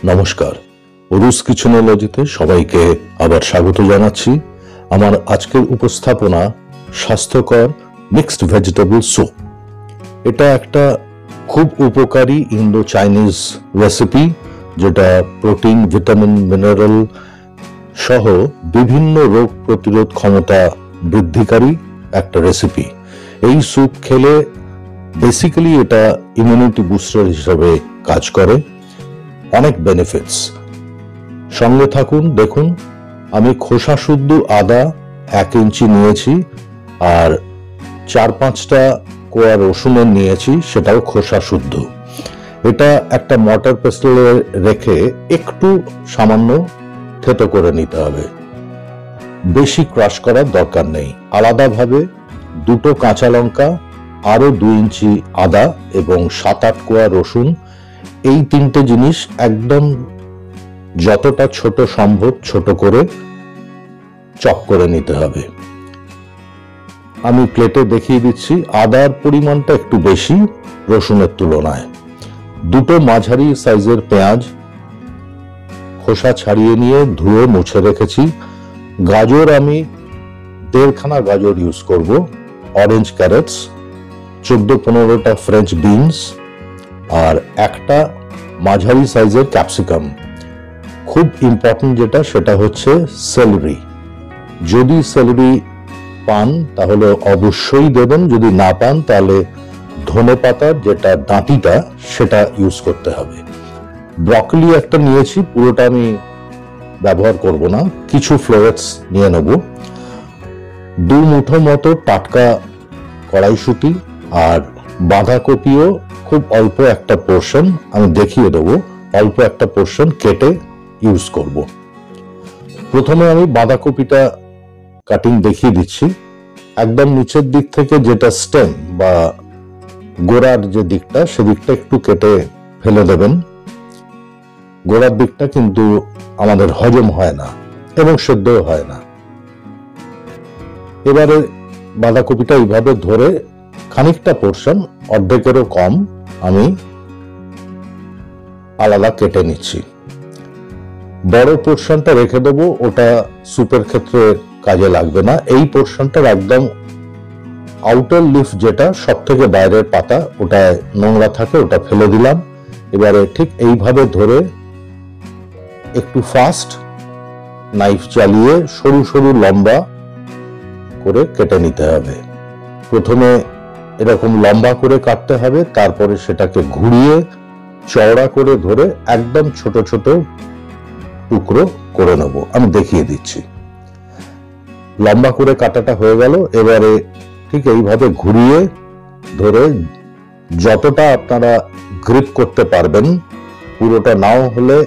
নমস্কার, রুস কিচেনোলজিতে সবাইকে আবার স্বাগত জানাচ্ছি। আমার আজকের উপস্থাপনা স্বাস্থ্যকর মিক্সড ভেজিটেবল স্যুপ। এটা একটা খুব উপকারী ইন্দো চাইনিজ রেসিপি, যেটা প্রোটিন, ভিটামিন, মিনারেল সহ বিভিন্ন রোগ প্রতিরোধ ক্ষমতা বৃদ্ধিকারী একটা রেসিপি। এই স্যুপ খেলে বেসিক্যালি এটা ইমিউনিটি বুস্টার হিসেবে কাজ করে। অনেক বেনিফিটস। সঙ্গে থাকুন, দেখুন। আমি খোসা শুদ্ধ আদা 1 ইঞ্চি নিয়েছি, আর 4-5টা কোয়া রসুনের নিয়েছি, সেটাও খোসা শুদ্ধ। এটা একটা মটর পেস্টেলে রেখে একটু সামান্য থেতো করে নিতে হবে, বেশি ক্রাশ করার দরকার নেই। আলাদাভাবে 2টো কাঁচা লঙ্কা, আরো 2 ইঞ্চি আদা এবং 7-8 কোয়া রসুন, এই 3টে জিনিস একদম যতটা ছোট সম্ভব ছোট করে চপ করে নিতে হবে। আমি প্লেটে দেখিয়ে দিচ্ছি। আদার পরিমাণটা একটু বেশি রসুনের তুলনায়। 2টো মাঝারি সাইজের পেঁয়াজ খোসা ছাড়িয়ে নিয়ে ধুয়ে মুছে রেখেছি। গাজর আমি 1.5খানা গাজর ইউজ করব। অরেঞ্জ ক্যারেটস, 14-15টা ফ্রেঞ্চ বিনস, আর একটা মাঝারি সাইজের ক্যাপসিকাম। খুব ইম্পর্টেন্ট যেটা, সেটা হচ্ছে সেলেরি। যদি সেলেরি পান তাহলে অবশ্যই দেবেন, যদি না পান তাহলে ধনেপাতার যেটা ডাঁটিটা সেটা ইউজ করতে হবে। ব্রকলি একটা নিয়েছি, পুরোটা আমি ব্যবহার করব না, কিছু ফ্লোরেটস নিয়ে নেব। 2 মুঠো মতো টাটকা কড়াইশুঁটি আর বাঁধাকপিও খুব অল্প একটা পোর্শন, আমি দেখিয়ে দেবো, অল্প একটা পোর্শন কেটে ইউজ করব। প্রথমে আমি বাঁধাকপিটা কাটিং দেখিয়ে দিচ্ছি। একদম নিচের দিক থেকে যেটা স্টেম বা গোড়ার যে দিকটা, সেদিকটা একটু কেটে ফেলে দেবেন। গোড়ার দিকটা কিন্তু আমাদের হজম হয় না এবং সেদ্ধও হয় না। এবারে বাঁধাকপিটা এইভাবে ধরে খানিকটা পোর্শন, অর্ধেকেরও কম, আমি আলাদা কেটে নিচ্ছি। বড় পোর্শনটা রেখে দেবো, ওটা স্যুপের ক্ষেত্রে কাজে লাগবে না। এই পোর্শনটার একদম আউটার লিফ, যেটা সব থেকে বাইরের পাতা, ওটা নোংরা থাকে, ওটা ফেলে দিলাম। এবারে ঠিক এইভাবে ধরে একটু ফাস্ট নাইফ চালিয়ে সরু সরু লম্বা করে কেটে নিতে হবে। প্রথমে এরকম লম্বা করে কাটতে হবে, তারপরে সেটাকে ঘুরিয়ে চওড়া করে ধরে একদম ছোট ছোট টুকরো করে নেব। আমি দেখিয়ে দিচ্ছি। লম্বা করে কাটাটা হয়ে গেল। এবারে ঠিক এইভাবে ঘুরিয়ে ধরে যতটা আপনারা গ্রিপ করতে পারবেন, পুরোটা নাও হলে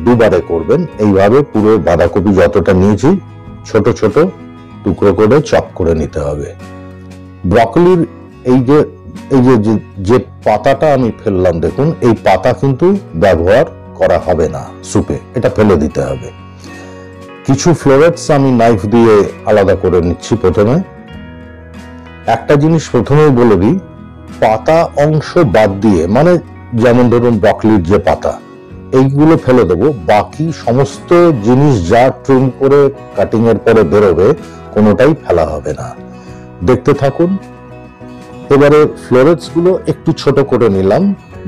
দুবারে করবেন। এইভাবে পুরো বাঁধাকপি যতটা নিয়েছি ছোট ছোট টুকরো করে চপ করে নিতে হবে। ব্রকলির এই যে পাতাটা আমি ফেললাম, দেখুন, এই পাতা কিন্তু ব্যবহার করা হবে না স্যুপে, এটা ফেলে দিতে হবে। কিছু ফ্লোরেটস আমি নাইফ দিয়ে আলাদা করে নিচ্ছি। প্রথমে একটা জিনিস প্রথমেই বলে দিই, পাতা অংশ বাদ দিয়ে, মানে যেমন ধরুন ব্রকলির যে পাতা, এইগুলো ফেলে দেবো। বাকি সমস্ত জিনিস যা ট্রিম করে কাটিং এর পরে বেরোবে, কোনোটাই ফেলা হবে না। দেখতে থাকুন। এবারে ফ্লোরেটস গুলো একটু ছোট করে নিলাম,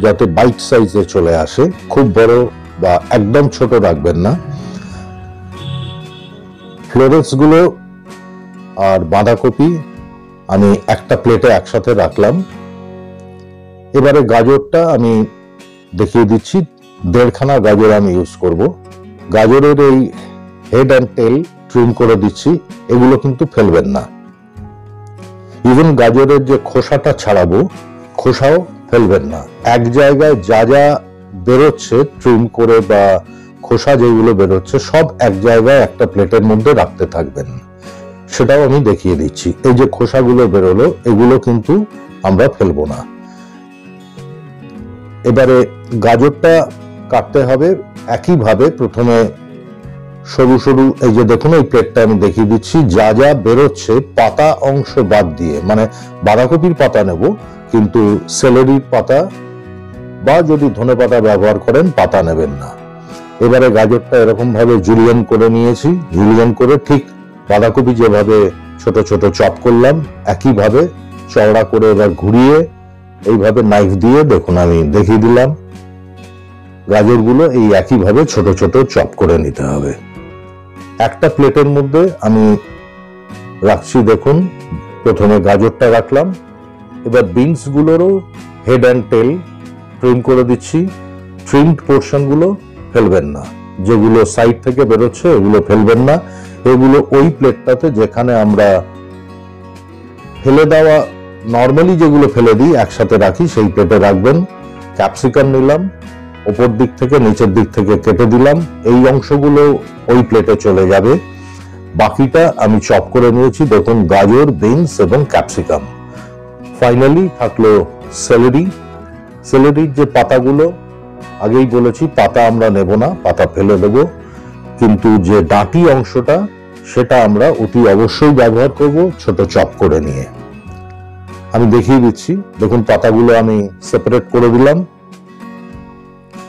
যাতে বাইট সাইজে চলে আসে। খুব বড় বা একদম ছোট রাখবেন না। ফ্লোরেটস গুলো আর বাঁধাকপি আমি একটা প্লেটে একসাথে রাখলাম। এবারে গাজরটা আমি দেখিয়ে দিচ্ছি। 1.5খানা গাজর আমি ইউজ করব। গাজরের এই হেড অ্যান্ড টেল ট্রিম করে দিচ্ছি, এগুলো কিন্তু ফেলবেন না। ইভেন গাজরের যে খোসাটা ছাড়াবো, খোসাও ফেলবেন না। এক জায়গায় যা যা বেরোচ্ছে ট্রিম করে বা খোসা যেগুলো বেরোচ্ছে, সব এক জায়গায় একটা প্লেটের মধ্যে রাখতে থাকবেন। সেটাও আমি দেখিয়ে দিচ্ছি। এই যে খোসাগুলো বেরোলো, এগুলো কিন্তু আমরা ফেলবো না। এবারে গাজরটা কাটতে হবে একইভাবে। প্রথমে সরু সরু, এই যে দেখুন, এই প্লেটটা আমি দেখিয়ে দিচ্ছি, যা যা বেরোচ্ছে পাতা অংশ বাদ দিয়ে, মানে বাঁধাকপির পাতা নেব, কিন্তু সেলেরির পাতা বা যদি ধনেপাতা ব্যবহার করেন পাতা নেবেন না। এবারে গাজরটা এরকম ভাবে জুলিয়ান করে নিয়েছি, জুলিয়ান করে ঠিক বাঁধাকপি যেভাবে ছোট ছোট চপ করলাম একইভাবে চওড়া করে এবার ঘুরিয়ে এইভাবে নাইফ দিয়ে দেখুন আমি দেখিয়ে দিলাম, গাজরগুলো এই একইভাবে ছোট ছোট চপ করে নিতে হবে। একটা প্লেটের মধ্যে আমি রাখছি, দেখুন প্রথমে গাজরটা রাখলাম, এবার বিনস গুলোরও হেড অ্যান্ড টেল ট্রিম করে দিচ্ছি। ট্রিমড পোর্শন গুলো ফেলবেন না, যেগুলো সাইড থেকে বেরোচ্ছে এগুলো ফেলবেন না, এগুলো ওই প্লেটটাতে যেখানে আমরা ফেলে দেওয়া নর্মালি যেগুলো ফেলে দিই একসাথে রাখি সেই প্লেটে রাখবেন। ক্যাপসিকাম নিলাম, উপর দিক থেকে নিচের দিক থেকে কেটে দিলাম, এই অংশগুলো ওই প্লেটে চলে যাবে। বাকিটা আমি চপ করে নিয়েছি, দেখুন গাজর, বিনস এবং ক্যাপসিকাম। ফাইনালি থাকলো সেলেরি। সেলেরির যে পাতাগুলো আগেই বলেছি পাতা আমরা নেব না, পাতা ফেলে দেব, কিন্তু যে ডাঁটি অংশটা সেটা আমরা অতি অবশ্যই ব্যবহার করব ছোট চপ করে নিয়ে। আমি দেখিয়ে দিচ্ছি, দেখুন পাতাগুলো আমি সেপারেট করে দিলাম,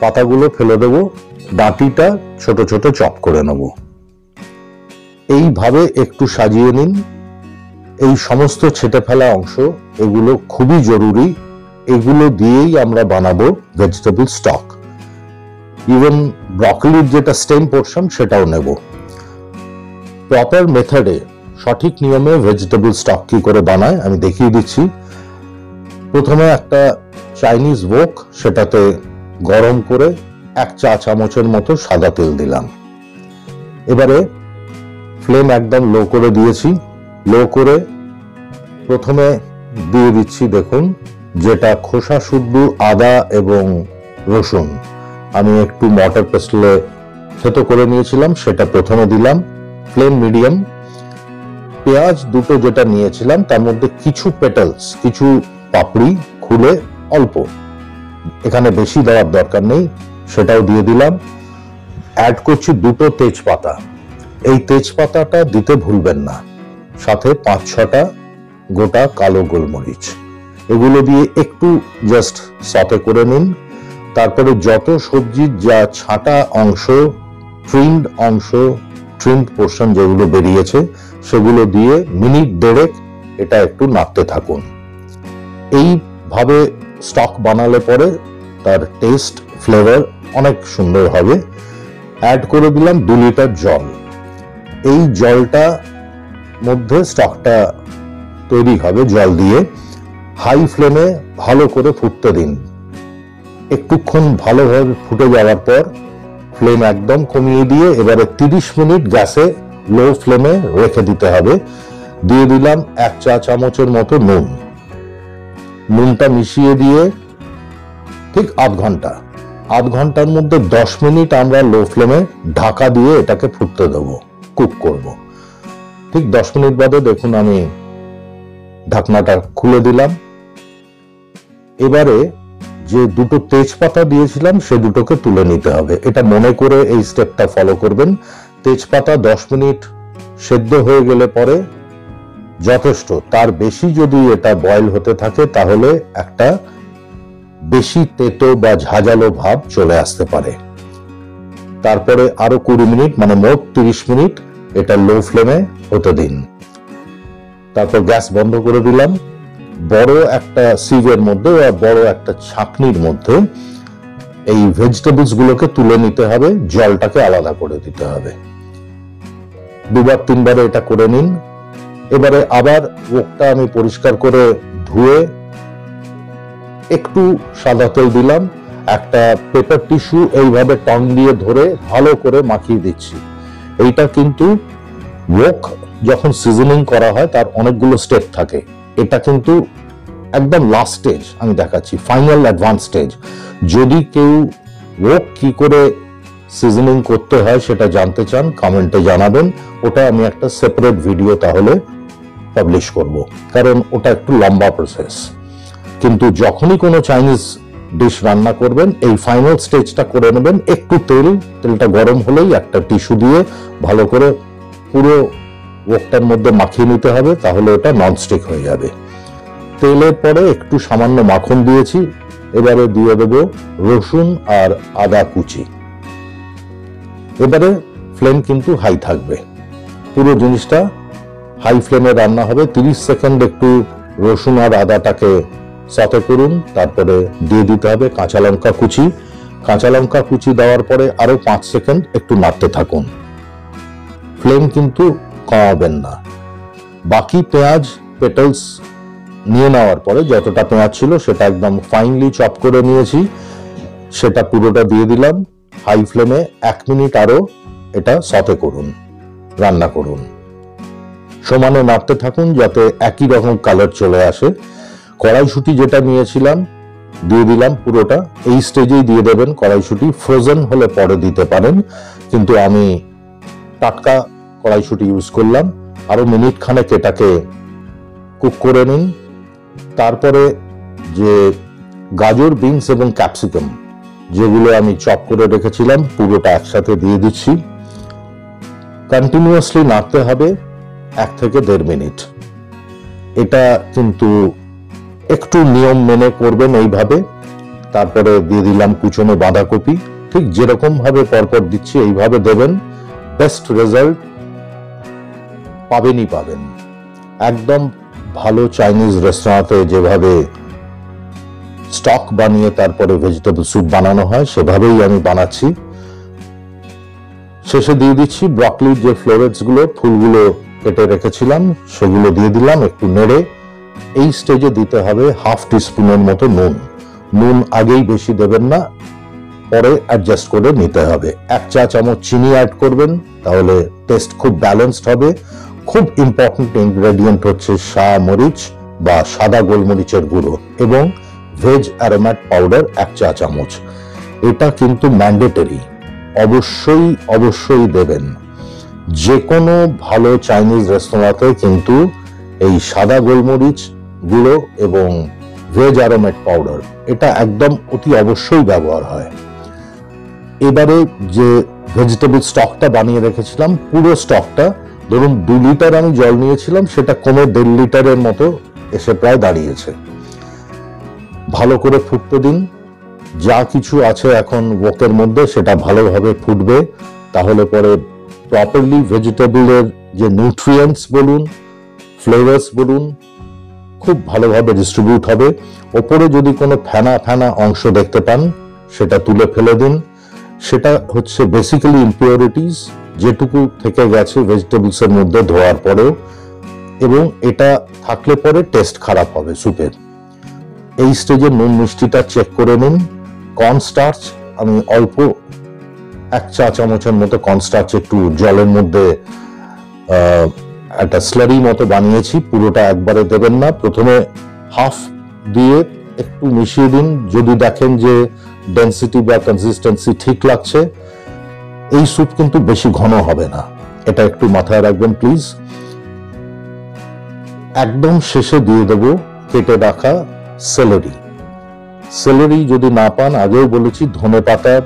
পাতাগুলো ফেলে দেব, ডাঁটিটা ছোট ছোট চপ করে নেব। এইভাবে একটু সাজিয়ে নিন। এই সমস্ত ছেটে ফেলা অংশ এগুলো খুবই জরুরি, এগুলো দিয়েই আমরা বানাবো ভেজিটেবল স্টক। ইভেন ব্রকলির যেটা স্টেম পোর্শন সেটাও নেব। প্রপার মেথডে সঠিক নিয়মে ভেজিটেবল স্টক কি করে বানায় আমি দেখিয়ে দিচ্ছি। প্রথমে একটা চাইনিজ ওক, সেটাতে গরম করে 1 চা চামচের মতো সাদা তেল দিলাম। এবারে ফ্লেম একদম লো করে দিয়েছি, লো করে প্রথমে দিয়ে দিচ্ছি দেখুন যেটা খোসা শুদ্ধ আদা এবং রসুন, আমি একটু মটর পেস্টলে থেতো করে নিয়েছিলাম সেটা প্রথমে দিলাম। Flame medium. পেঁয়াজ দুটো যেটা নিয়েছিলাম তার মধ্যে কিছু পেটালস, কিছু পাপড়ি খুলে অল্প, এখানে বেশি দেওয়ার দরকার নেই, সেটাও দিয়ে দিলাম। অ্যাড করছি দুটো তেজপাতা, এই তেজপাতাটা দিতে ভুলবেন না, সাথে 5-6টা গোটা কালো গোলমরিচ, এগুলো দিয়ে একটু জাস্ট সতে করে নিন। তারপরে যত সবজির যা ছাঁটা অংশ, ট্রিমড পোর্শন যেগুলো বেরিয়েছে সেগুলো দিয়ে মিনিট 1.5 এটা একটু নাড়তে থাকুন। এইভাবে স্টক বানালে পরে তার টেস্ট ফ্লেভার অনেক সুন্দর হবে। অ্যাড করে দিলাম 2 লিটার জল। এই জলটা মধ্যে স্টকটা তৈরি হবে জল দিয়ে। হাই ফ্লেমে ভালো করে ফুটতে দিন। একটুক্ষণ ভালোভাবে ফুটে যাওয়ার পর ফ্লেম একদম কমিয়ে দিয়ে এবারে 30 মিনিট গ্যাসে লো ফ্লেমে রেখে দিতে হবে। দিয়ে দিলাম 1 চা চামচের মতো নুন। নুনটা মিশিয়ে দিয়ে ঠিক আধ ঘন্টার মধ্যে 10 মিনিট আমরা লো ফ্লেমে ঢাকা দিয়ে এটাকে ফুটতে দেবো, কুক করব। ঠিক 10 মিনিট বাদে দেখুন আমি ঢাকনাটা খুলে দিলাম। এবারে যে দুটো তেজপাতা দিয়েছিলাম সে দুটোকে তুলে নিতে হবে, এটা মনে করে এই স্টেপটা ফলো করবেন। তেজপাতা 10 মিনিট সেদ্ধ হয়ে গেলে পরে যথেষ্ট, তার বেশি যদি এটা বয়েল হতে থাকে তাহলে একটা বেশি তেতো বা ঝাঁঝালো ভাব চলে আসতে পারে। তারপরে আরো 20 মিনিট মানে মোট 30 মিনিট এটা লো ফ্লেমে হতে দিন। তারপর গ্যাস বন্ধ করে দিলাম। বড় একটা সিভের মধ্যে বা বড় একটা ছাঁকনির মধ্যে এই ভেজিটেবলস গুলোকে তুলে নিতে হবে, জলটাকে আলাদা করে দিতে হবে। 2-3 এটা করে নিন। এবারে আবার ওকটা আমি পরিষ্কার করে ধুয়ে একটু সাদা তেল দিলাম, একটা পেপার টিস্যু এইভাবে টং দিয়ে ধরে ভালো করে মাখিয়ে দিচ্ছি। এইটা কিন্তু ওক যখন সিজনিং করা হয় তার অনেকগুলো স্টেপ থাকে, এটা কিন্তু একদম লাস্ট স্টেজ আমি দেখাচ্ছি, ফাইনাল অ্যাডভান্স স্টেজ। যদি কেউ ওক কি করে সিজনিং করতে হয় সেটা জানতে চান কমেন্টে জানাবেন, ওটা আমি একটা সেপারেট ভিডিও তাহলে পাবলিশ করব, কারণ ওটা একটু লম্বা প্রসেস। কিন্তু যখনই কোনো চাইনিজ ডিশ রান্না করবেন এই ফাইনাল স্টেজটা করে নেবেন। একটু তেলটা গরম হলেই একটা টিস্যু দিয়ে ভালো করে পুরো ওকটার মধ্যে মাখিয়ে নিতে হবে, তাহলে ওটা ননস্টিক হয়ে যাবে। তেলের পরে একটু সামান্য মাখন দিয়েছি, এবারে দিয়ে দেব রসুন আর আদা কুচি। এবারে ফ্লেম কিন্তু হাই থাকবে, পুরো জিনিসটা হাই ফ্লেমে রান্না হবে। 30 সেকেন্ড একটু রসুন আর আদাটাকে সতে করুন, তারপরে দিয়ে দিতে হবে কাঁচা লঙ্কা কুচি। কাঁচা লঙ্কা কুচি দেওয়ার পরে আরো 5 সেকেন্ড একটু নাড়তে থাকুন, ফ্লেম কিন্তু কমাবেন না। বাকি পেঁয়াজ পেটালস নিয়ে নেওয়ার পরে যতটা পেঁয়াজ ছিল সেটা একদম ফাইনলি চপ করে নিয়েছি, সেটা পুরোটা দিয়ে দিলাম। হাই ফ্লেমে 1 মিনিট আরো এটা সতে করুন, রান্না করুন, সমানে নাড়তে থাকুন যাতে একই রকম কালার চলে আসে। কড়াইশুঁটি যেটা নিয়েছিলাম দিয়ে দিলাম পুরোটা, এই স্টেজেই দিয়ে দেবেন। কড়াইশুঁটি ফ্রোজেন হলে পরে দিতে পারেন, কিন্তু আমি টাটকা কড়াইশুঁটি ইউজ করলাম। আরো মিনিট খানেক এটাকে কুক করে নিন। তারপরে যে গাজর, বিনস এবং ক্যাপসিকাম যেগুলো আমি চপ করে রেখেছিলাম পুরোটা একসাথে দিয়ে দিচ্ছি। কন্টিনিউয়াসলি নাড়তে হবে 1 থেকে 1.5 মিনিট। এটা কিন্তু একটু নিয়ম মেনে করবেন এইভাবে। তারপরে দিয়ে দিলাম কুচনো বাঁধাকপি, ঠিক যেরকম ভাবে পরপর দিচ্ছি এইভাবে দেবেন, বেস্ট রেজাল্ট পাবেনই পাবেন। একদম ভালো চাইনিজ রেস্টুরেন্টে যেভাবে স্টক বানিয়ে তারপরে ভেজিটেবল স্যুপ বানানো হয় সেভাবেই আমি বানাচ্ছি। শেষে দিয়ে দিচ্ছি ব্রকলির যে ফ্লোরেটস গুলো, ফুলগুলো কেটে রেখেছিলাম সেগুলো দিয়ে দিলাম একটু নেড়ে। এই স্টেজে দিতে হবে 1/2 টিস্পুনের মতো নুন। নুন আগেই বেশি দেবেন না, পরে অ্যাডজাস্ট করে নিতে হবে। 1 চা চামচ চিনি অ্যাড করবেন, তাহলে টেস্ট খুব ব্যালেন্সড হবে। খুব ইম্পর্টেন্ট ইনগ্রেডিয়েন্ট হচ্ছে মরিচ বা সাদা গোলমরিচের গুঁড়ো এবং ভেজ অ্যারোমেট পাউডার 1 চা চামচ। এটা কিন্তু ম্যান্ডেটরি, অবশ্যই অবশ্যই দেবেন। যে কোনো ভালো চাইনিজ রেস্তোরাঁতে কিন্তু এই সাদা গোলমরিচ গুঁড়ো এবং ভেজ অ্যারোমেট পাউডার এটা একদম অতি অবশ্যই ব্যবহার হয়। এবারে যে ভেজিটেবল স্টকটা বানিয়ে রেখেছিলাম, পুরো স্টকটা, ধরুন 2 লিটার আমি জল নিয়েছিলাম, সেটা কমে 1.5 লিটারের মতো এসে প্রায় দাঁড়িয়েছে। ভালো করে ফুটতে দিন। যা কিছু আছে এখন ওকের মধ্যে সেটা ভালোভাবে ফুটবে, তাহলে পরে প্রপারলি ভেজিটেবলের যে নিউট্রিয়েন্টস বলুন, ফ্লেভার্স বলুন, খুব ভালোভাবে ডিস্ট্রিবিউট হবে। ওপরে যদি কোনো ফেনা ফেনা অংশ দেখতে পান সেটা তুলে ফেলে দিন। সেটা হচ্ছে বেসিক্যালি ইম্পিউরিটিস যেটুকু থেকে গেছে ভেজিটেবলস এর মধ্যে ধোয়ার পরেও, এবং এটা থাকলে পরে টেস্ট খারাপ হবে স্যুপের। এই স্টেজে নুন মিষ্টিটা চেক করে নিন। কর্নস্টার্চ আমি অল্প 1 চা চামচের মতো কর্নস্টার্চ একটু জলের মধ্যে একটা স্লারি মতো বানিয়েছি, পুরোটা একবারে দেবেন না, প্রথমে হাফ দিয়ে একটু মিশিয়ে দিন। যদি দেখেন যে ডেন্সিটি বা কনসিস্টেন্সি ঠিক লাগছে, এই স্যুপ কিন্তু বেশি ঘন হবে না, এটা একটু মাথায় রাখবেন প্লিজ। একদম শেষে দিয়ে দেব কেটে রাখা সেলেরি। সেলেরি যদি না পান, আগেও বলেছি ধনেপাতার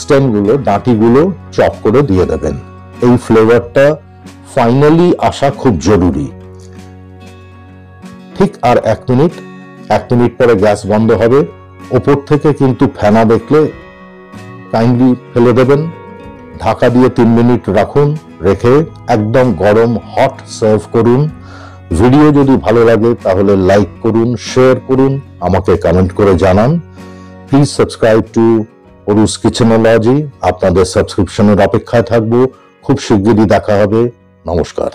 স্টেমগুলো, ডাঁটিগুলো চপ করে দিয়ে দেবেন। এই ফ্লেভারটা ফাইনালি আসা খুব জরুরি। ঠিক আর 1 মিনিট, 1 মিনিট পরে গ্যাস বন্ধ হবে। ওপর থেকে কিন্তু ফেনা দেখলে কাইন্ডলি ফেলে দেবেন। ঢাকা দিয়ে 3 মিনিট রাখুন, রেখে একদম গরম হট সার্ভ করুন। ভিডিও যদি ভালো লাগে তাহলে লাইক করুন, শেয়ার করুন, আমাকে কমেন্ট করে জানান। Please subscribe to Aru's kitchenology. আপনাদের সাবস্ক্রিপশনের অপেক্ষায় থাকবো। খুব শিগগিরই দেখা হবে। নমস্কার।